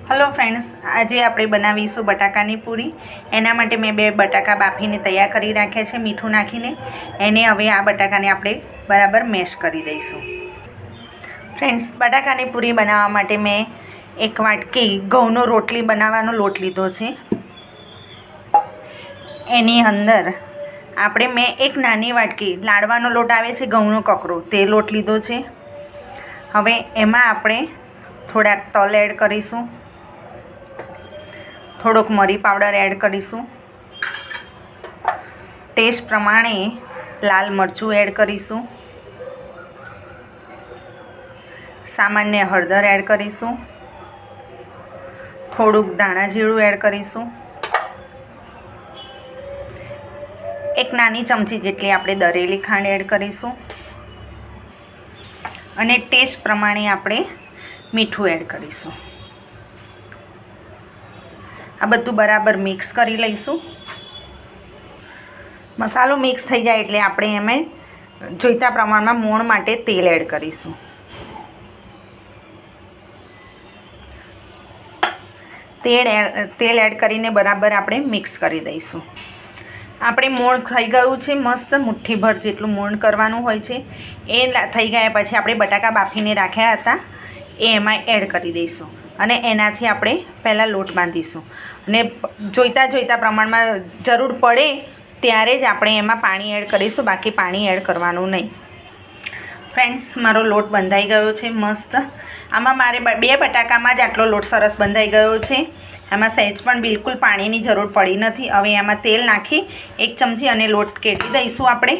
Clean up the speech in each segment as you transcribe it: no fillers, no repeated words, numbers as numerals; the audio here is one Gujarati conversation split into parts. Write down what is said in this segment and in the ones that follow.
हेलो फ्रेंड्स, आज आप बनावीशुं बटाकानी पूरी। एना माटे मैं 2 बटाका बाफीने तैयार करी राख्या छे मीठुं नाखीने। एने हवे आ बटाकाने आपणे बराबर मेश करी दईशुं। फ्रेंड्स, बटाकानी पूरी बनाववा माटे मैं 1 वाटकी घऊंनो रोटली बनाववानो लोट लीधो छे। एनी अंदर आपणे मैं 1 नानी वाटकी लाडવાનો लोट आवे छे घऊंनो ककरो ते लोट लीधो छे। हवे एमां आपणे थोड़ा तल एड करीशुं, थोड़ोक मरी पाउडर एड करीशुं, टेस्ट प्रमाणे लाल मरचुं एड करीशुं, सामान्य हळदर एड करीशुं, थोड़ुंक धाणा जीरुं एड करीशुं, 1 नानी चमची जेटली आपणे दरेली खांड एड करीशुं अने टेस्ट प्रमाणे आपणे मीठुं एड करीशुं। आ बधुं बराबर मिक्स करी लईशुं। मसालो मिक्स थई जाय एटले आपणे एमां जोईता प्रमाणमां मोण माटे तेल एड करीशुं। तेल एड करीने बराबर आपणे मिक्स करी दईशुं। આપણે મોણ થઈ ગયું છે મસ્ત, મુઠ્ઠીભર જેટલું મોણ કરવાનું હોય છે। એ થઈ ગયા પછી આપણે બટાકા બાફીને રાખ્યા હતા એ એમાં એડ કરી દઈશું અને એનાથી આપણે પહેલાં લોટ બાંધીશું અને જોઈતા પ્રમાણમાં જરૂર પડે ત્યારે જ આપણે એમાં પાણી એડ કરીશું, બાકી પાણી એડ કરવાનું નહીં। ફ્રેન્ડ્સ, મારો લોટ બંધાઈ ગયો છે મસ્ત। આમાં મારે 2 બટાકામાં જ આટલો લોટ સરસ બંધાઈ ગયો છે। આમાં સહેજ પણ બિલકુલ પાણીની જરૂર પડી નથી। હવે આમાં તેલ નાખી 1 ચમચી અને લોટ કેટી દઈશું આપણે।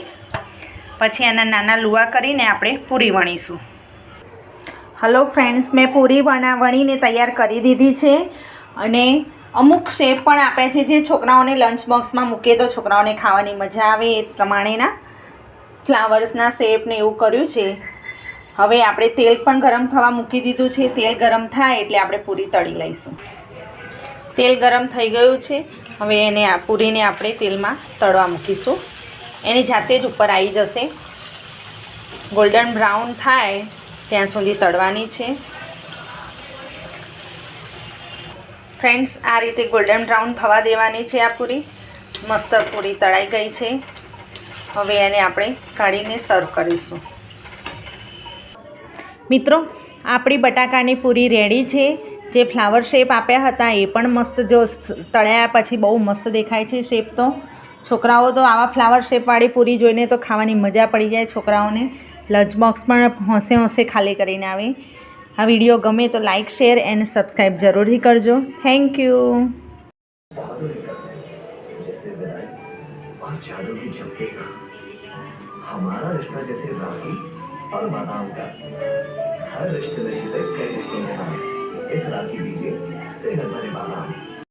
પછી આના નાના લુવા કરીને આપણે પૂરી વણીશું। હલો ફ્રેન્ડ્સ, મેં પૂરી વણીને તૈયાર કરી દીધી છે અને અમુક શેપ પણ આપે છે જે છોકરાઓને લંચ બોક્સમાં મૂકે તો છોકરાઓને ખાવાની મજા આવે એ પ્રમાણેના ફ્લાવર્સના શેપ ને એવું કર્યું છે। હવે આપણે તેલ પણ ગરમ થવા મૂકી દીધું છે। તેલ ગરમ થાય એટલે આપણે પૂરી તળી લઈશું। તેલ ગરમ થઈ ગયું છે। હવે એને આ પૂરીને આપણે તેલમાં તળવા મૂકીશું। એની જાતે જ ઉપર આવી જશે। ગોલ્ડન બ્રાઉન થાય ત્યાં સુધી તળવાની છે। ફ્રેન્ડ્સ, આ રીતે ગોલ્ડન બ્રાઉન થવા દેવાની છે। આ પૂરી મસ્ત પૂરી તળાઈ ગઈ છે। હવે એને આપણે કાઢીને સર્વ કરીશું। મિત્રો, આપણી બટાકાની પૂરી રેડી છે। જે ફ્લાવર શેપ આપ્યા હતા એ પણ મસ્ત, જો તળ્યા પછી બહુ મસ્ત દેખાય છે શેપ। તો છોકરાઓ તો આવા ફ્લાવર શેપવાળી પૂરી જોઈને તો ખાવાની મજા પડી જાય છોકરાઓને। લંચ બોક્સ પણ હોંશે હોંશે ખાલી કરીને આવે। આ વિડીયો ગમે તો લાઇક, શેર એન્ડ સબસ્ક્રાઈબ જરૂરથી કરજો। Thank you. हमारा रिश्ता जैसे रागी और बादाम का, हर रिश्ते में कई रिश्तों के नाम, इस रागी दीजिए सेहत भरे बादाम।